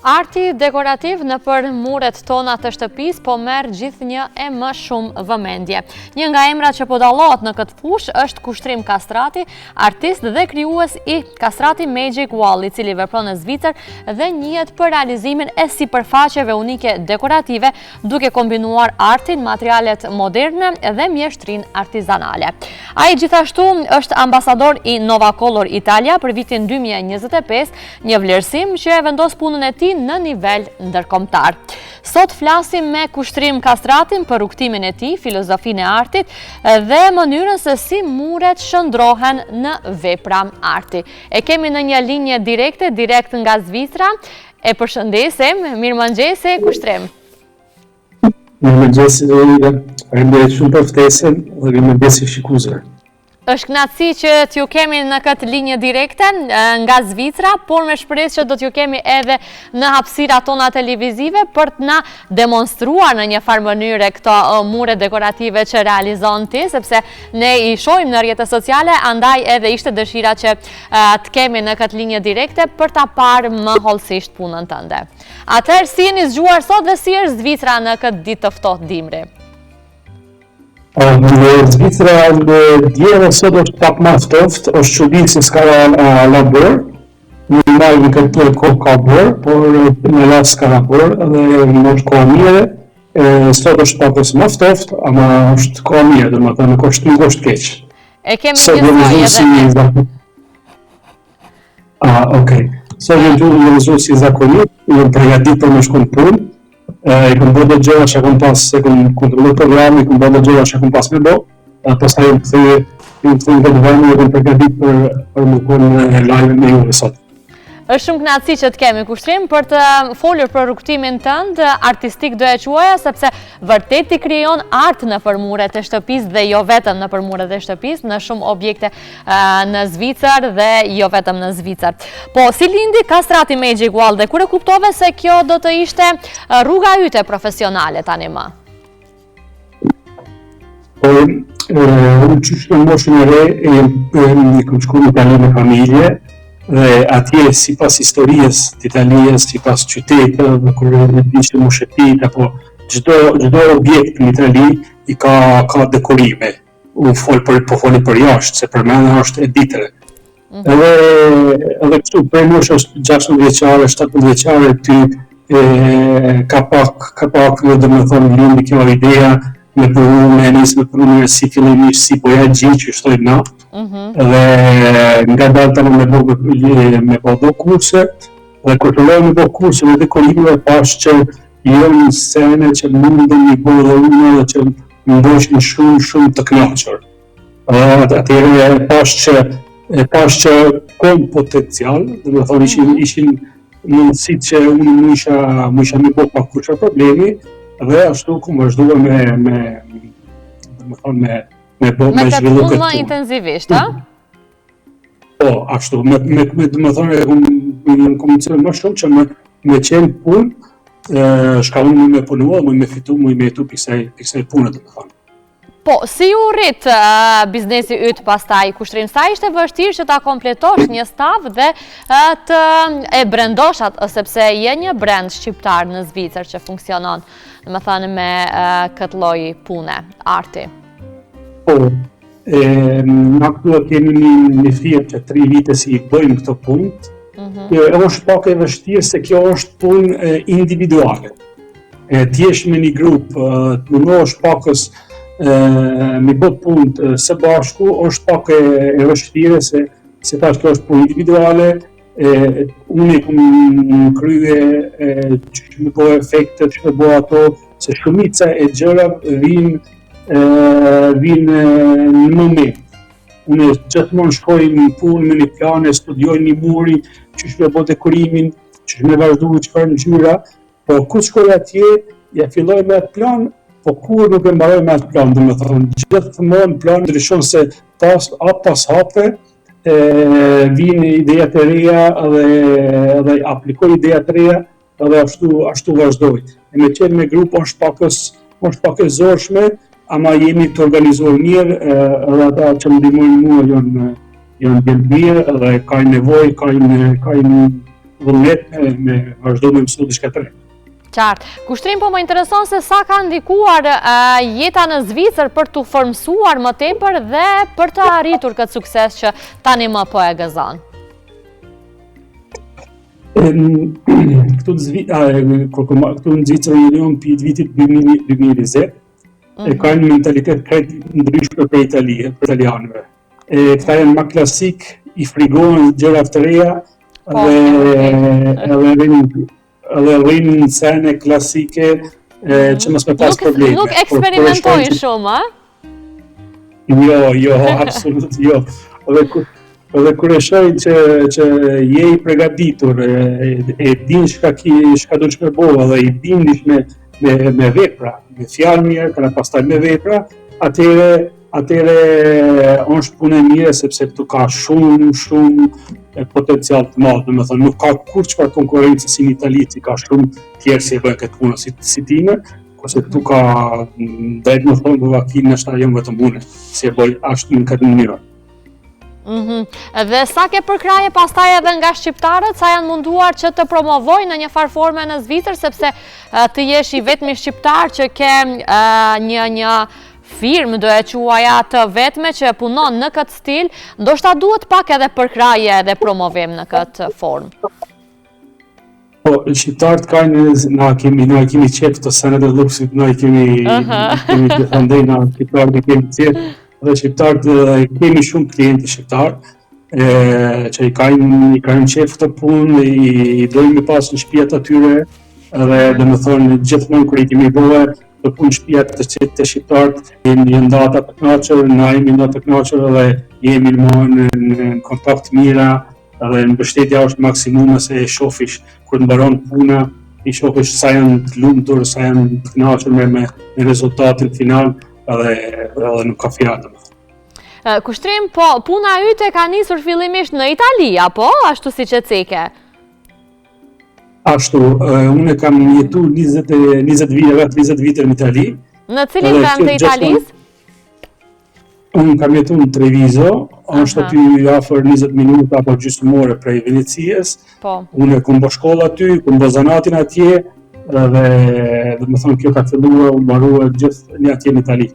Arti dekorativ në për muret tona të shtëpis po merë gjithnjë e më shumë vëmendje. Një nga emrat që po dallohet në këtë fushë është Kushtrim Kastrati, artist dhe krijues i Kastrati Magic Wall, i cili vepron në Zvicër dhe njihet për realizimin e sipërfaqeve unike dekorative, duke kombinuar artin, materialet moderne dhe mjeshtrin artizanale. Ai gjithashtu është ambasador i Nova Color Italia për vitin 2025, një vlerësim që e vendos punën e tij në nivel ndërkombëtar. Sot flasim me Kushtrim Kastratin për rrugtimin e tij, filozofinë e artit dhe mënyrën se si muret shndrohen në vepra arti. E kemi në një linje direkt nga Zvicra. E përshëndesim, mirëmëngjese Kushtrim. Mirëmëngjese Ida, faleminderit shumë për ftesën dhe mirëmëngjese shikuesve. Është kënaqësi që t'ju kemi në këtë linjë direkte nga Zvicra, por me shpresë që do t'ju kemi edhe në hapësirat tona televizive për të na demonstruar në një farë mënyrë këto mure dekorative që realizon ti, sepse ne i shohim në rrjetet sociale, andaj edhe ishte dëshira që të kemi në këtë linjë direkte për ta parë më hollësisht punën tënde. Atëherë, si jeni zgjuar sot dhe si është Zvicra në këtë ditë të ftohtë dimri? Në Zvicra djera sot është pak më ftohtë, është çudi se s'ka labor, në marrë në këtë kohë ka bërë, por në rast s'ka labor dhe në është kohë mirë, sot është pak më ftohtë, ama është kohë mirë, domethënë nuk është keq. E kemi njësoj edhe. Okej. Sot jemi si zakonisht, jemi përgatitur për me shkuar në punë. I kom bërë dhe gjëra që kom pas, se kom kontrolluar programin, i kom bërë dhe gjëra që kom pas me bo, pastaj jam kthyer në këtë vend dhe kom përgatitur për më konë live me juve sot. Është shumë kënaqësi që të kemi Kushtrim për të folur për rrugtimin tënd artistik, do e quaja, sepse vërtet i krijon art në muret e shtëpisë dhe jo vetëm në muret e shtëpisë, në shumë objekte në Zvicër dhe jo vetëm në Zvicër. Po, si lindi Kastrati Magic Wall dhe kur e kuptove se kjo do të ishte rruga yte profesionale tani më? Unë qysh në moshën e re, i kom shku në Itali me familje, dhe atje si pas historisë të Italijës, si pas qytetë, dhe kur ishte moshepit, apo çdo objekt në Itali i ka dekorime. Unë foli për jashtë, se për mene është editere. Edhe kështu, prej moshës 16 vjeçare, 17 vjeçare, ty ka pak dhe me thonë lindi kjo ideja, me përru si fillimisht si poja gjithë që shtojnë na, dhe nga dalë tani me bo do kurse, dhe kur të lojë me bo kurse dhe dekorime, pash që jonë sene që mundën një bo dhe unë dhe që më ndoshin shumë të knaqër. Atyre pash që kom potencial, dhe me thonë ishin mundësit që unë më isha me bo pa kur që problemi, dhe ashtu ku më vazhdua me këtë punë më intensivisht, a? Po, ashtu, me komunicime më shumë që me qenë punë, shka unë me punua, me fitu, me jetu piksaj punët, dhe me thonë. Po, si u rrit biznesi ytë pastaj Kushtrim, sa ishte vështirë që ta kompletosh një staf dhe të e brendosh atë, sepse je një brand shqiptar në Zvicër që funksionon, me thënë me këtë lloj pune, arti? Po, na këtu kemi një firmë që 3 vite si i bëjmë këto punët, është pak e vështirë se kjo është punë individuale. Ti jesh me një grup, të mundohesh pakës mi bët punët së bashku, është pak e vështirë se tash kjo është punë individuale, unë i kom krye që me bo efektet, që me bo ato, se shumica e gjëra vinë në moment. Unë gjithmonë shkoj në punë me një plan, studioj një muri, që me bo dekorimin, që me vazhdu çfarë ngjyra, po kur shkoj atje, ja filloj me atë plan, po kur nuk e mbaroj me atë plan, dhe me thonë, gjithmonë plan ndryshon se pas hape, vinë idejat e reja dhe aplikoj idejat e reja dhe ashtu vazhdoj. E me qenë me grup është pak e zorshme, ama jemi të organizuar mirë, edhe ata që më ndihmojnë mua janë mirë dhe kanë nevojë, kanë vullnet me vazhdo me mësu diçka të re. Qartë. Kushtrim, po më intereson se sa ka ndikuar jeta në Zvicër për t'u formësuar më tepër dhe për të arritur këtë sukses që tani më po e gëzon. Këtu në Zvicër Union për vitit 2020 e ka një mentalitet krejt ndryshme për italianëve. Këta janë ma klasik, i frigohen gjëra të reja edhe rrinë në sene klasike që mos me pas probleme. Nuk eksperimentojnë shumë, a? Jo, absolut jo. Edhe kur e shoj që je i përgatitur, e din çka do të shpërbohet dhe i bindish me vepra, me fjalë mirë, kana pastaj me vepra, atëre është punë e mirë sepse këtu ka shumë potencial të madh, domethënë nuk ka kur çfarë konkurrencë si në Itali, si ka shumë tjerë që bëjnë këtë punë si time, kurse këtu ka drejt më thonë vakinë është ajo vetëm unë, si e bëj ashtu në këtë mënyrë. Dhe sa ke përkraje pastaj edhe nga shqiptarët, sa janë munduar që të promovojnë në një farë forme në Zvicër, sepse të jesh i vetmi shqiptar që ke një firmë, do e quaja të vetme që punon në këtë stil, ndoshta duhet pak edhe përkraje dhe promovim në këtë formë. Po, shqiptarët kanë, na kemi qef të senet e luksit, na kemi gjithandej, na shqiptarët e kemi qef, dhe shqiptarët kemi shumë klientë shqiptarë që i kanë qef të punë, i dojmë me pas në shtëpiat atyre dhe dhe më thonë gjithmonë kër i kemi bëhe të punë shtëpiat të shqiptarët, jemi ndata të knaqër, na jemi ndata të knaqër dhe jemi në kontakt mira dhe në mbështetja është maksimum se e shofish kër të mbaron puna, i shofish sa janë të lumtur, sa janë të knaqër me rezultatin final edhe nuk ka fjalë. Kushtrim, po puna yte ka nisur fillimisht në Itali, apo ashtu si që ceke? Ashtu, unë kam jetu 20 vite në Itali. Në cilin vend të Italisë? Unë kam jetu në Treviso, është aty afër 20 minuta apo gjysmore prej Venecijës. Unë kom bë shkollë aty, kom bë zanatin atje, dhe më thonë kjo ka filluar, u mbarua gjithë një atje në Itali.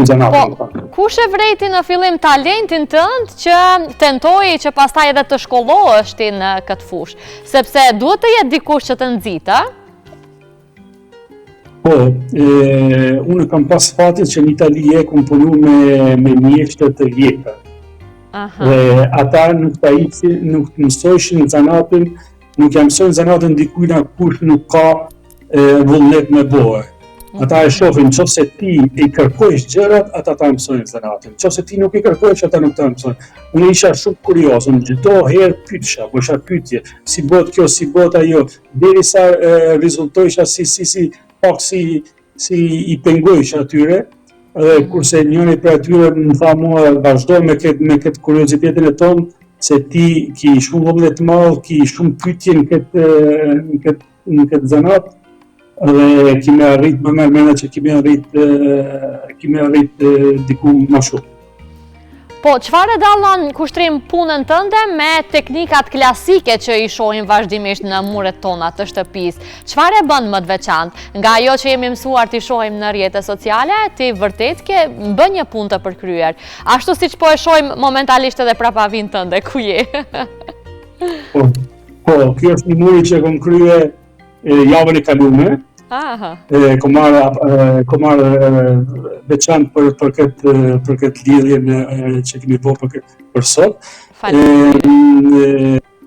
Po, kush e vrejti në fillim talentin tënd që tentoji që pastaj edhe të shkolloheshti në këtë fushë? Sepse duhet të jetë dikush që të nxit, a? Po, unë kam pas fatin që në Itali kom punu me mjeshtë të vjetër. Dhe ata nuk të mësojshin zanatin, nuk jam mësojnë zanatin dikujna kush nuk ka vullnet me bëhe. Ata e shohin, nëse ti i kërkojsh gjërat, ata ta mësojnë zanatin. Nëse ti nuk i kërkojsh, ata nuk ta mësojnë. Unë isha shumë kurioz, unë çdo herë pyetja, bësha pyetje, si bëhet kjo, si bëhet ajo, derisa rezultojsha si i pengojsh atyre, dhe kurse njëri për atyre më tha mua vazhdo me këtë kuriozitetin e tonë, se ti ki shumë vullnet të madh, ki shumë pyetje në këtë zanat, dhe kemi arrit më mërmena që kemi arrit diku më shumë. Po, çfarë dallon kushtrim punën tënde me teknikat klasike që i shohim vazhdimisht në muret tona të shtëpisë? Çfarë e bën më të veçantë? Nga ajo që jemi mësuar t'i shohim në rrjetet sociale, ti vërtet ke bën një punë të përkryer. Ashtu siç po e shohim momentalisht edhe prapavin tënde ku je. Po, kjo është një muri që kom krye javën e kalume. Kom marrë veçantë për këtë lidhje që kemi bërë për sot.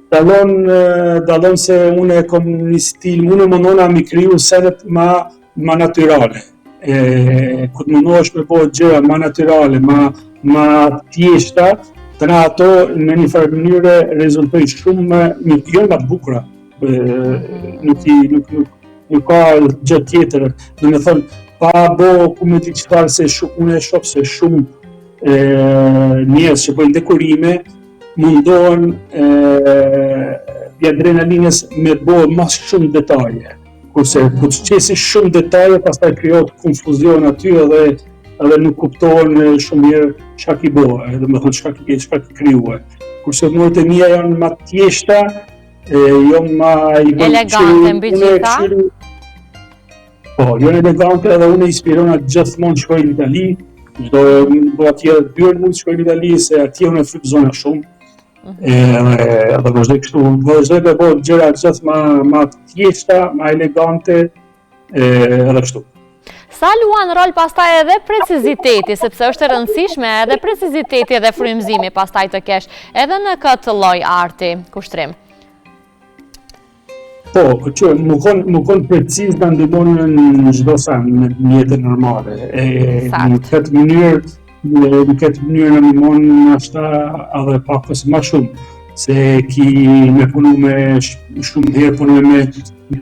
Dallon se unë kom një stil, unë mundona mi kriju senet ma natyrale. Kur mundohesh me bëhet gjëra ma natyrale, ma thjeshta, të na ato në një farë mënyre rezultojnë shumë jo nga të bukura. Nuk ka gjë tjetër, do me thonë, pa bo ku me di qëfar se unë e shoh se shumë njerëz që bëjnë dekorime, mundohen i adrenalinës me bo mas shumë detaje. Kurse ku të qesi shumë detaje, pastaj krijohet konfuzion aty edhe nuk kuptohen shumë mirë çka ki bëhe, do me thonë çka ki krijuar. Kurse muret e mia janë ma thjeshta, jo ma elegante mbi gjitha. Po, jo elegante edhe unë inspirona gjithmonë shkoj në Itali, do atje 2 orë mund të shkoj në Itali, se atje unë e frikëzona shumë. Edhe vazhdoj kështu, vazhdoj të bëjë gjëra gjithë ma thjeshta, ma elegante, edhe kështu. Sa luan rol pastaj edhe preciziteti, sepse është e rëndësishme edhe preciziteti dhe frymëzimi pastaj të kesh edhe në këtë lloj arti kushtrim. Po, më kon preciz në ndihmon në çdo sen në jetën normale. Në këtë mënyrë në ndihmon ashta edhe pakës më shumë, se ki me punu me shumë herë punu me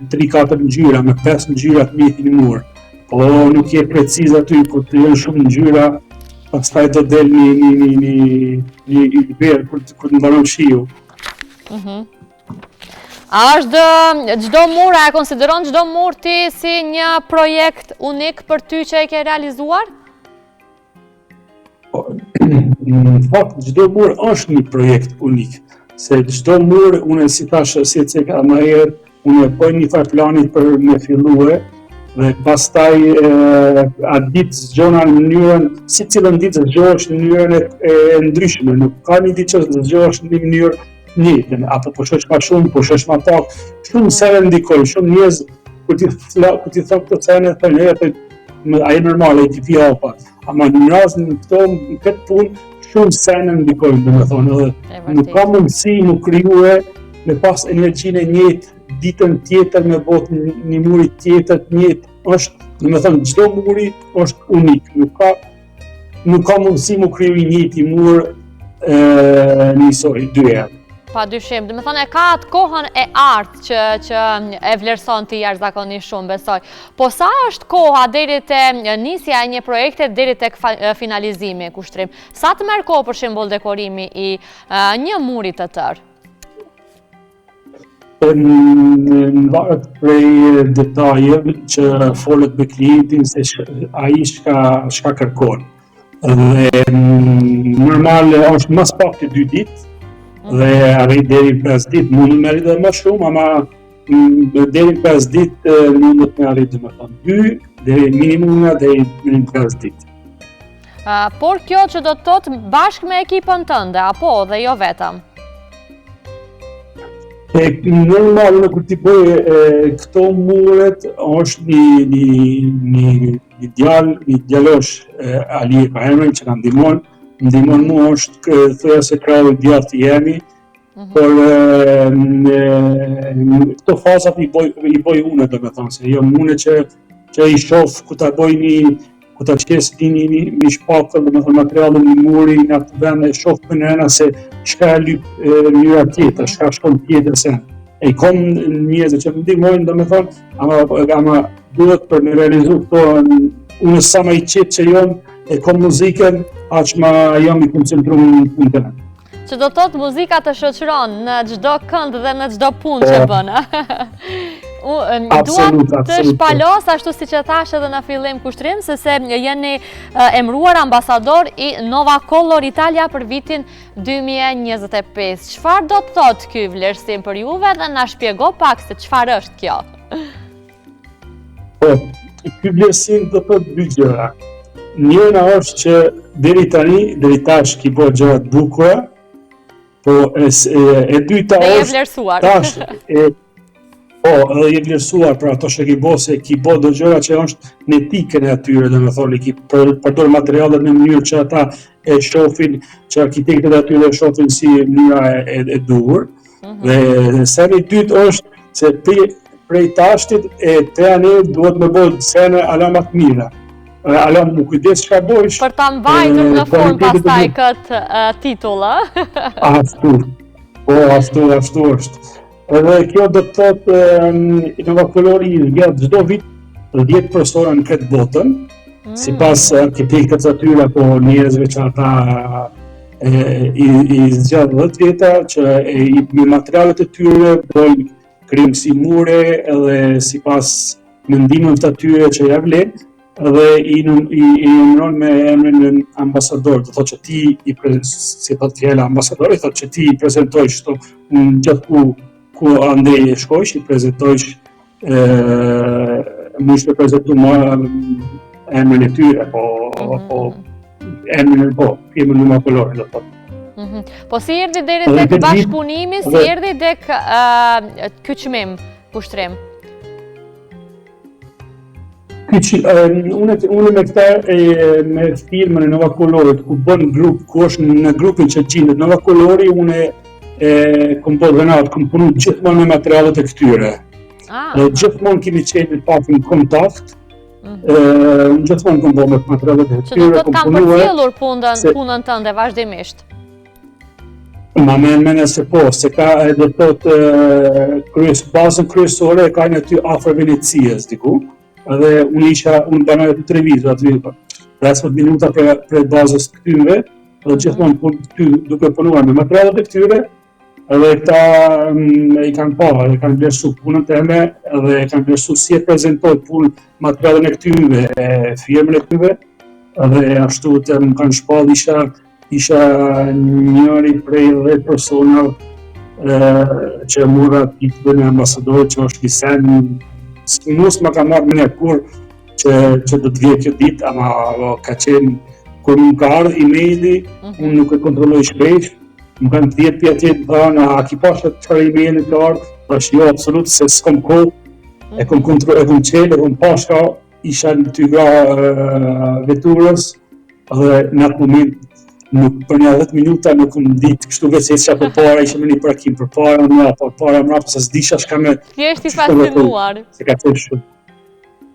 3-4 ngjyra, me 5 ngjyra të njëjtin mur. Po nuk je preciz aty, ku të jenë shumë ngjyra, pastaj do del një verë kur të mbaron shiu. A është çdo mur, a e konsideron çdo mur ti si një projekt unik për ty që e ke realizuar? Në fakt, çdo mur është një projekt unik, se çdo mur, unë si tash, si e ceka më herë, unë e bëj një farë planit për me fillue, dhe pastaj atë ditë zgjona në mënyrën, si cilën ditë zgjohesh në mënyrën e ndryshme, nuk ka një ditë që zgjohesh në një mënyrë njëjtën, apo po shosh ma shumë, po shosh ma pak, shumë sene ndikojnë, shumë njerëz kur ti thon këto sene, thonë ai normale, ti pi hapa, ama në rastin në këtë punë, shumë sene ndikojnë, domethënë, edhe nuk ka mundësi më krijue me pas energjinë e njëjtë ditën tjetër me botë një muri tjetër të njëjtë, është, domethënë çdo muri është unik, nuk ka mundësi më kriju i njëjti mur njësoj 2 herë. Pa dyshim, dhe me thënë e ka atë kohën e artë që e vlerëson të jashtëzakonisht shumë, besoj. Po sa është koha deri te nisja e një projekte deri tek finalizimi kushtrim? Sa të merr kohë për shembull dekorimi i një muri të tërë? Në varet prej detajeve që folet me klientin se ai çka kërkon. Dhe normal është mas pak të 2 ditë, dhe arrit deri 5 ditë, mund me arrit dhe më shumë, ama deri 5 ditë mund të me arrit dhe më thonë 2, deri minimum deri 5 ditë. Por kjo që do të thotë bashkë me ekipën tënde, apo dhe jo vetëm? Normal në kur t'i bëj këto muret është një djalosh Ali ka emrin që na ndihmon mua është thoya se krau i djathtë jemi, por këto fazat i bëj unë, domethënë, se jo unë që i shoh ku ta bëj ku ta qes një shpakë, domethënë materialin një muri në atë vend e shoh për nëna se çka lyp mënyra tjetër, çka shkon tjetër sen. E kom njerëz që më ndihmojnë, domethënë, ama duhet për me realizu këto, unë sa më i qetë që jam, e kom muzikën, aq ma jam i koncentruar në punën. Që do të thotë muzika të shoqëron në çdo kënd dhe në çdo punë që bën. Dua të shpalos, ashtu si që thash edhe në fillim kushtrim, se jeni emëruar ambasador i Nova Color Italia për vitin 2025. Çfarë do të thotë ky vlerësim për juve dhe na shpjego pak se çfarë është kjo? Po, ky vlerësim do të thotë 2 gjëra. Njëra është që deri tash ki po gjëra të bukura, po e dyta është tash edhe je vlerësuar për ato që ki bo, se ki bo do gjëra që është në etikën e atyre, domethënë, ki përdor materialet në mënyrë që ata e shohin, që arkitektët e atyre e shohin si mënyra e duhur. Dhe seni i dytë është se prej tashtit e tani duhet me bëjë sene ala më të mira. Ala më kujdes çka bësh. Për ta mbajtur në formë pastaj këtë titull, ë? Ashtu është. Edhe kjo do të thotë Nova Color i zgjedh çdo vit 10 persona në këtë botën, sipas arkitektëve të tyre apo njerëzve që ata i zgjedh 10 veta që me materialet e tyre bëjnë krijim si mure edhe sipas mendimeve të tyre që ja vlen, dhe i emëron me emrin ambasador, do thotë që ti si thotë fjala ambasador, thotë që ti i prezantojsh këto gjithë ku ku andej shkojsh, i prezentojsh më ishte prezentu emrin e tyre, emrin e Nova-Kolorit, do thotë. Po si erdhi deri tek bashkëpunimi, si erdhi tek ky çmim, kushtrim? Unë me këta me firmën e Nova-Kolorit, ku bën grup, ku është në grupin që gjendet Nova-Kolori, unë kom bërë dhenat, kom punu gjithmonë me materialet e këtyre. Gjithmonë kemi qenë pak në kontakt, gjithmonë kom bërë me materialet e këtyre. Që do të kam përcjellur punën tënde vazhdimisht? Ma mene se po, se ka edhe thotë bazën kryesore e ka në ty afër Venecias, diku. Edhe unë banoj të televizion aty 15 minuta për bazës këtyre, edhe gjithmonë duke punuar me materialet e këtyre, edhe këta i kanë parë, i kanë vlerësu punën teme, edhe i kanë vlerësu si e prezentoj punën materialet e këtyre, firmën e këtyre, edhe ashtu të më kanë shpall isha njëri prej 10 persona që mura titullin e ambasadorit që është i sen. Nus ma ka marrë me kur që do të vje kjo ditë, ama ka qenë, kur më ka ardhë e-maili, unë nuk e kontrolloj shpesh, më kanë 10 pjatjet dhënë, a ki pashe të qërë e-maili të ardhë, është jo, absolut, se s'kom kohë, e kom qelë, e kom pashka, isha në tyra veturës, dhe në atë moment, për një 10 minuta nuk më ditë kështu vetë se për para, ishe me një parkim për para, mrapa, se s'disha shka me... Thjesht i fascinuar. Se ka qenë shumë.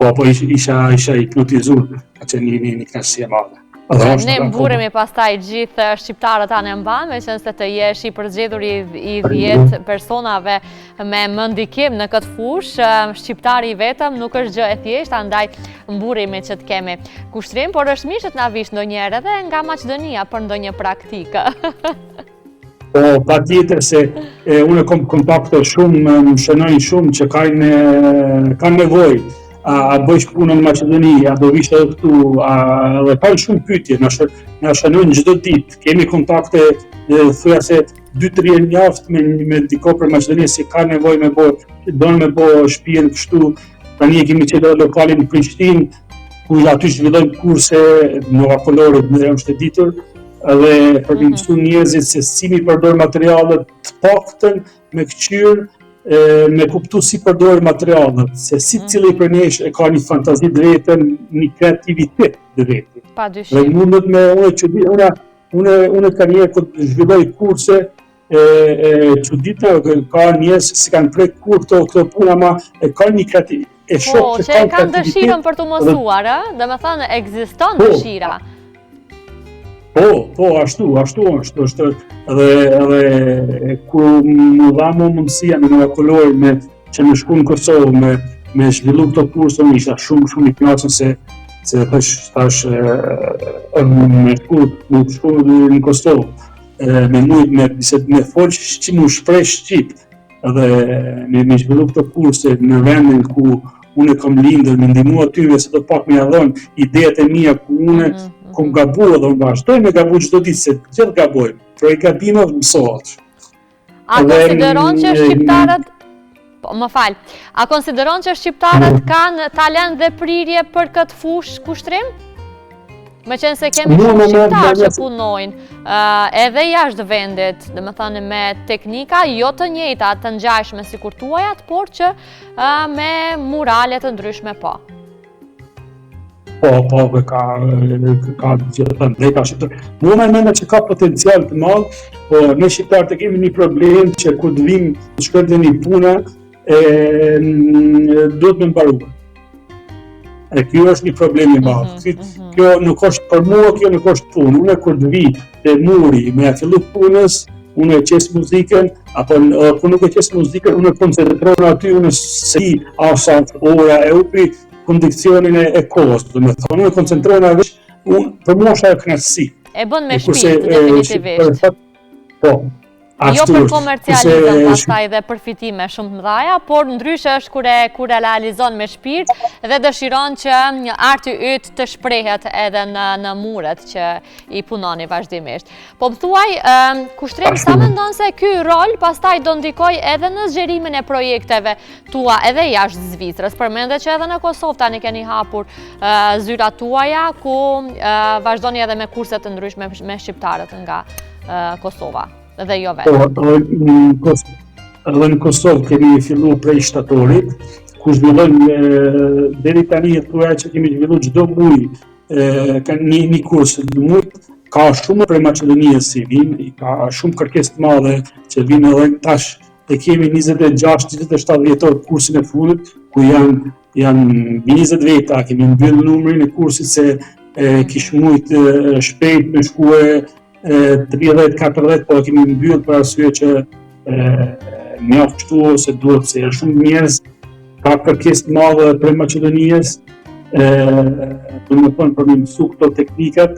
Po isha hipnotizur, ka qenë një knaqësi e madhe. Ne mburemi pastaj gjithë shqiptarët anë mban, me qenë se të jesh i përgjedhur i 10 personave me më ndikim në këtë fushë, shqiptari i vetëm nuk është gjë e thjeshtë, andaj mburemi që të kemi kushtrim, por është mirë që të na vish ndonjëherë edhe nga Maqedonia për ndonjë praktikë. Po, patjetër se unë kom kontakte shumë, më shënojnë shumë që kanë nevojë. A bëjsh punën në Maqedoni, a do vishtë edhe këtu, dhe kanë shumë pyetje, na shënojnë çdo ditë, kemi kontakte, thuja se 2-3 e njaftë me diko për Maqedoni, si ka nevojë donë me bo shtëpinë kështu, tani e kemi qenë lokalin në Prishtinë, ku aty zhvillojnë kurse Nova-Kolorit, në është e ditur, edhe për të mësuar njerëzit se si mi përdor materialet të paktën me këqyrë, me kuptu si përdojë materialet, se si cili për nesh e ka një fantazi dretën, një kreativitet dretën. Pa dyshim. Dhe mundet me unë ka njerë këtë zhvilloj kurse, që ka njerës si kanë prej kur këto puna, ma e ka një kreativitet. Po, që e kanë dëshirën për të mësuar, dhe me thënë, ekziston dëshira. Po, ashtu është, edhe ku më dha më mundësia me Nova-Kolori që më shku në Kosovë me zhvillu këto kurse, më isha shumë i knaqën se tash me shku në Kosovë, me folë më shprej shqip, edhe me zhvillu këto kurse në vendin ku unë e kom lindër, me ndimu atyve se do pak me adhonë idejet e mija ku unë kom gabu edhe unë vazhdoj me gabu çdo ditë, se gjithë gabojmë, për e gabimet mësohet. A konsideron që shqiptarët, a konsideron që shqiptarët kanë talent dhe prirje për këtë fushë kushtrim? Me qenë se kemi shumë shqiptarë që punojnë edhe jashtë vendit, dhe me thënë me teknika jo të njëjta, të ngjashme si kur tuajat, por që me murale të ndryshme po. Po, ka gjithë të ndeka shqiptarë. Mu me mene që ka potencial të madhë, po ne shqiptarë të kemi një problem që kur të vim të shkërde një puna, do të me mbaruar. E kjo është një problem i madhë. Kjo nuk është për mua, kjo nuk është punë. Unë kur të vi të muri me a fillu punës, unë e qesë muzikën, apo kur nuk e qesë muzikën, unë e koncentronë aty, unë si asa ora e upi, kondikcionin e kohës, dhe me thonë, unë e koncentronë veç, për mua është ajo knatësi. E bën me shpirt, definitivisht. Po, Jo për komercializëm pastaj dhe përfitime shumë të mëdha, por ndryshe është kur e realizon me shpirt dhe dëshiron që arti yt të shprehet edhe në muret që i punoni vazhdimisht. Po më thuaj, Kushtrim, sa mendon se ky rol pastaj do ndikoj edhe në zgjerimin e projekteve tua edhe jashtë Zvicrës? Përmendet që edhe në Kosovë tani keni hapur zyrat tuaja ku vazhdoni edhe me kurse të ndryshme me shqiptarët nga Kosova. Dhe jo vetë. Edhe në Kosovë kemi filluar prej shtatorit, ku zhvillojmë deri tani thuaj që kemi zhvilluar çdo muaj një kurs në muaj. Ka shumë prej Maqedonisë si vinë, ka shumë kërkesë të madhe që vinë edhe tash e kemi 26-27 vjetor kursin e fundit, ku janë 20 veta, kemi mbyll numrin e kursit se kish mujt shpejt me shkue 30-40, po kemi mbyll për arsye që mjaft kështu ose duhet se janë shumë njerëz, ka kërkesë të madhe prej Maqedonisë, domethënë për me mësu këto teknikat.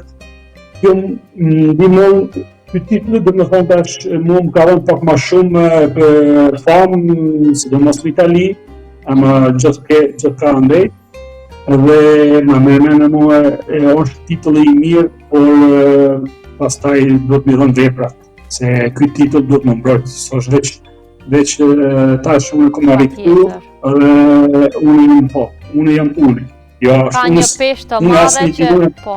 Kjo ndihmon ky titulli, domethënë tash mua më ka dhënë pak më shumë për famë, sidomos në Itali, ama gjithë ka ndej. Dhe më menen mua është titulli i mirë, por pastaj do të më dhënë veprat, se ky titull do të më mbrojtë, s'është veç tash unë kom arritur, dhe unë jam unë. Ka një peshë të madhe që po.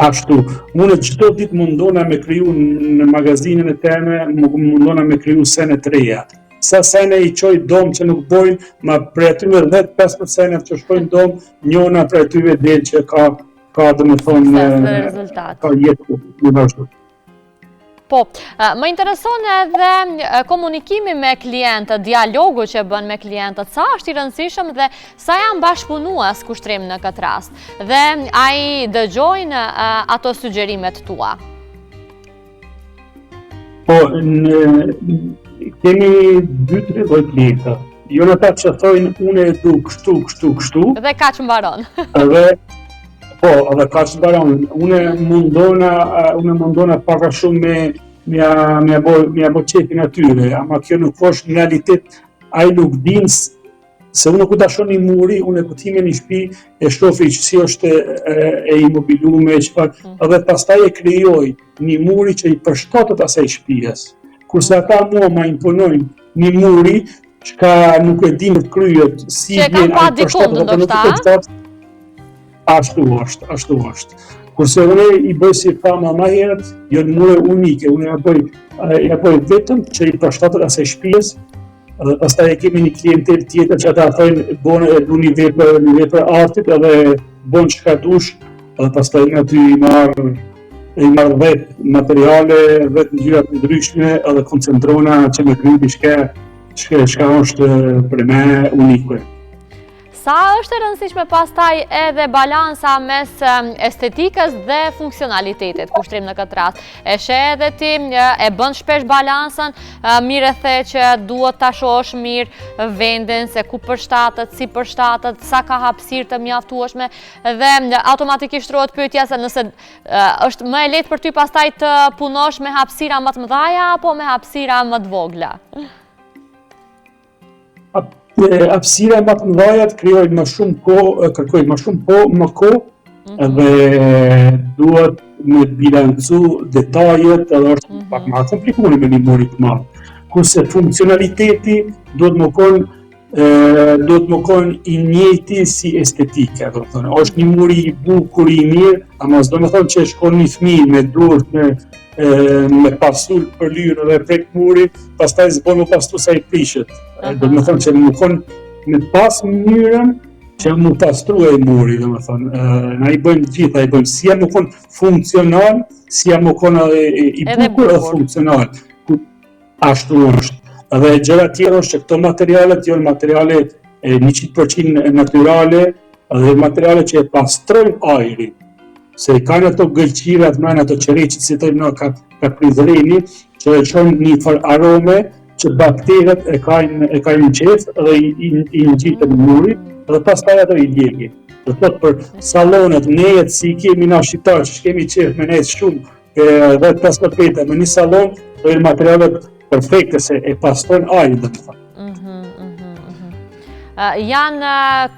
Ashtu, unë çdo ditë mundona me kriju në magazinën e teme, mundona me kriju sene të reja. Sa sene i qoj dom që nuk bojnë, ma prej atyve 10-15 sene që shkojnë dom, njona prej atyve del që ka dhe me thonë ka jetë në vazhdo. Po, më intereson edhe komunikimi me klientët, dialogu që bën me klientët, sa është i rëndësishëm dhe sa janë bashkëpunues Kushtrim në këtë rast, dhe ai dëgjojnë ato sugjerimet tua? Po, kemi 2-3 lloj klienta. Jo në ata që thojnë unë e du kështu. Dhe kaq mbaron. Edhe kaq mbaron. Unë mundona paka shumë me bo qefin atyre, ama kjo nuk është në realitet, ai nuk din se unë ku ta shoh një muri, unë ku time një shtëpi e shofi që si është e imobilume, edhe pastaj e krijoj një muri që i përshtatet asaj shtëpisë. Kurse ata mua ma imponojnë një muri që nuk e din të kryet si vjen ai përshtatet apo nuk e përshtatet. Ashtu është. Kurse unë i bëj si fama ma herët, janë mure unike, unë ja bëj vetëm që i përshtatet asaj shtëpisë, dhe pastaj e kemi një klientel tjetër që ata thojnë bone e du një vepër artit edhe bon që ka dush, edhe pastaj në aty i marrë vetë materiale, vetë ngjyrat ndryshme edhe koncentrona që me kryu diçka është për me unike. Sa është e rëndësishme pastaj edhe balansa mes estetikës dhe funksionalitetit Kushtrim në këtë rast? E sheh edhe ti, e bën shpesh balansën, mirë e the që duhet ta shohësh mirë vendin, se ku përshtatet, si përshtatet, sa ka hapësirë të mjaftueshme, dhe automatikisht rohet pyetja se nëse është më e lehtë për ty pastaj të punosh me hapësira më të mëdha apo me hapësira më të vogla. Hapësira më të mëdha krijojnë më shumë kohë, kërkojnë më shumë kohë, dhe duhet me bilancu detajet, edhe është pak më komplikuar me një muri të madh. Kurse funksionaliteti duhet më konë i njëjti si estetika, do të thonë. Është një muri i bukur i mirë, ama s'do të thonë që shkon një fëmijë me durt me pasul për lyrë dhe prek muri, pastaj s'bon më pastu sa i prishet. Do të thonë që më konë me pas mënyrën që më pastrua i muri, do të thonë. Na i bëjmë gjitha, i bëjmë si jam më konë funksional, si jam më konë i bukur dhe funksional. Ashtu është. Edhe gjëra tjera është që këto materialet janë materiale 100% natyrale dhe materiale që e pastrojnë ajrin. Se kanë ato gëlqirat, ato qereqit, si të në kaprizreni, që e qonë një farë arome që bakterët e kanë në qef dhe i ngjitën në muri dhe pastaj ato i djegin. Dhe thot për salonet, nejet si kemi na shqiptarë që kemi qef me nejtë shumë dhe 15 metra me një salon, do jenë materialet perfekte se e pastrojnë ajrin, do të thonë. Janë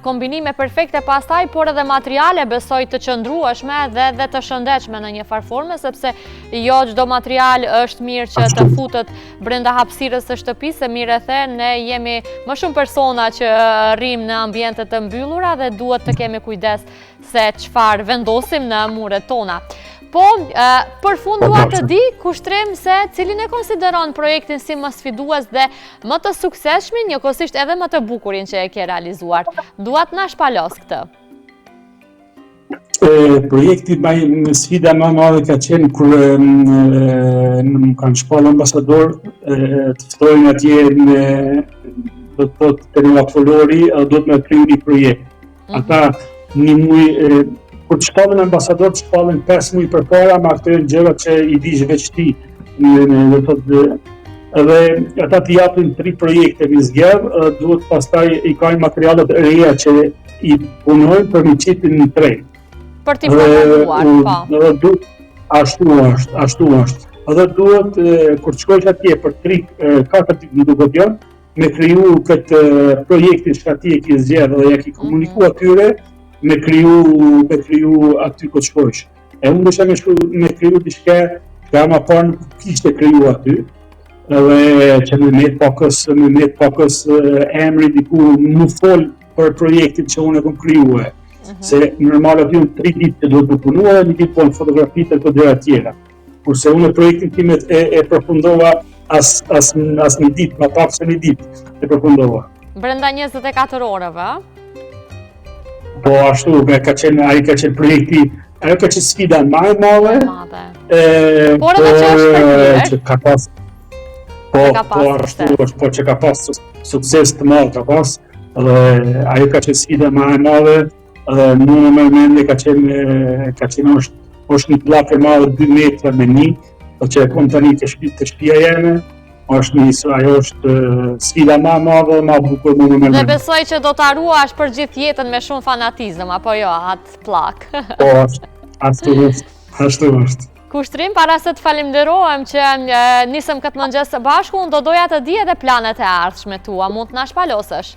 kombinime perfekte pastaj, por edhe materiale besoj të qëndrueshme dhe të shëndetshme në një farë forme, sepse jo çdo material është mirë që të futet brenda hapësirës së shtëpisë, se mirë e the, ne jemi më shumë persona që rrim në ambiente të mbyllura dhe duhet të kemi kujdes se çfarë vendosim në muret tona. Po, për fund dua të di, kushtrim se cilin e konsideron projektin si më sfidues dhe më të suksesshmin, njëkohësisht edhe më të bukurin që e ke realizuar. Dua të na shpalos këtë. Projekti më sfida më e madhe ka qenë kur më kanë shpallë ambasador, të ftojnë atje do të thotë te Nova Folori, do të më kriju një projekt. Ata një muaj kur të shpallën ambasador, të shpallën 5 muaj përpara me ato gjëra që i dish veç ti. Edhe ata të japin 3 projekte me zgjedh, duhet pastaj i kanë materialet e reja që i punojnë për mi qitin në treg. Për t'i promovuar, po. Ashtu është. Edhe duhet, kur të shkojsh atje për 3-4 ditë në Dugodjon, me kriju këtë projektin që ati e ki zgjedh dhe ja ki komuniku atyre, me kriju aty ku të shkojsh. E unë dësha me kriju diçka që ama parë nuk kishte kriju aty, edhe që me met pakës emri diku më fol për projektin që unë e kom kriju e. Se normal aty unë 3 ditë që duhet të punua dhe një ditë po në fotografitë e të gjëra tjera. Kurse unë projektin timet e përfundova as një ditë, ma pak se një ditë e përfundova. Brenda 24 orëve, Po ashtu, ajo ka qenë projekti, ajo ka qenë sfida më e madhe. Por edhe që është shpërbyer. Që ka pas. Po që ka pas sukses të madh ka pas, dhe ajo ka qenë sfida më e madhe, dhe mua më mendje ka qenë është një pllak e madhe 2 metra me 1, që e kom tani të shtëpia jeme. Ajo është sfida më e madhe, më e bukur më në Dhe besoj që do të arruash për gjithë jetën me shumë fanatizëm, apo jo, atë plak. Po, ashtu është. Kushtrim, para se të falimderohem që nisëm këtë mëngjes së bashku, unë do doja të di edhe planet e ardhshme tua, mund të na shpalosësh?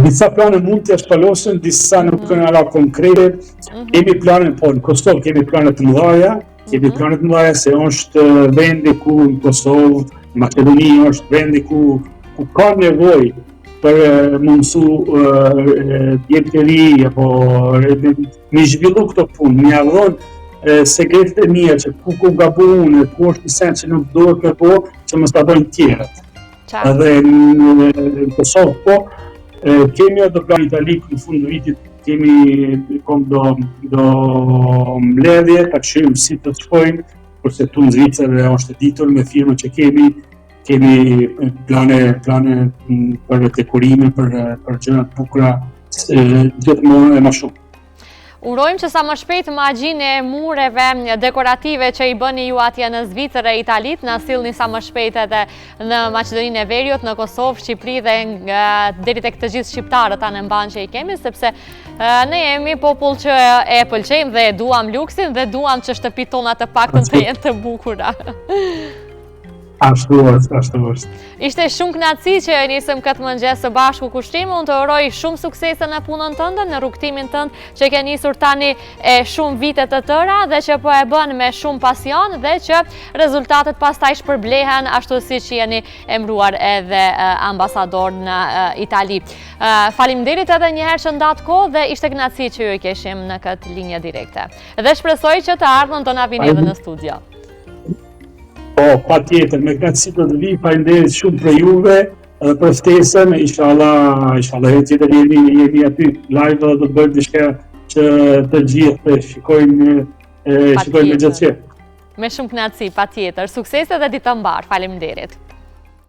Disa plane mund të shpalosën, disa nuk kanë ala konkrete. Kemi plane, po në Kosovë kemi plane të mëdha. Kemi planet më dhaja se është vendi ku në Kosovë, Maqedoni është vendi ku ka nevoj për mundësu djetëri, apo me zhvillu këto punë, me avdhon sekretet e mija që ku gabu unë, ku është një sen që nuk dohet me po, që më stabojnë tjerët. Edhe në Kosovë po, kemi do plan Itali në fund të vitit, kemi do mbledhje, ta këshim si të shkojnë, kurse tu në Zvicër është ditur me firmën që kemi plane për dekorime, për gjërat bukura, gjithmonë e më shumë. Urojmë që sa më shpejt magjinë e mureve dekorative që i bëni ju atje në Zvicër e Italit, në sillni sa më shpejt edhe në Maqedoninë e Veriut, në Kosovë, Shqipëri dhe deri tek të gjithë shqiptarët ta në mban që i kemi, sepse ne jemi popull që e pëlqejmë dhe e duam luksin dhe duam që shtëpitë tona të paktën të jenë të bukura. Ashtu është. Ishte shumë kënaqësi që nisëm këtë mëngjes së bashku Kushtrim. Unë të uroj shumë suksese në punën tënde, në rrugtimin tënd që ke nisur tani e shumë vite të tëra dhe që po e bën me shumë pasion dhe që rezultatet pastaj shpërblehen ashtu siç jeni emëruar edhe ambasador në Itali. Faleminderit edhe një herë që ndat kohë dhe ishte kënaqësi që ju e keshim në këtë linjë direkte. Dhe shpresoj që të ardhmen të na vini edhe në studio. Po, pa tjetër, me kënaqësi do të vi, faleminderit shumë për juve dhe për ftesën, inshallah herë tjetër jemi aty live dhe do të bëjmë diçka që të gjithë shikojnë me gjatësi. Me shumë kënaqësi, patjetër. Suksese dhe ditë të mbar. Faleminderit.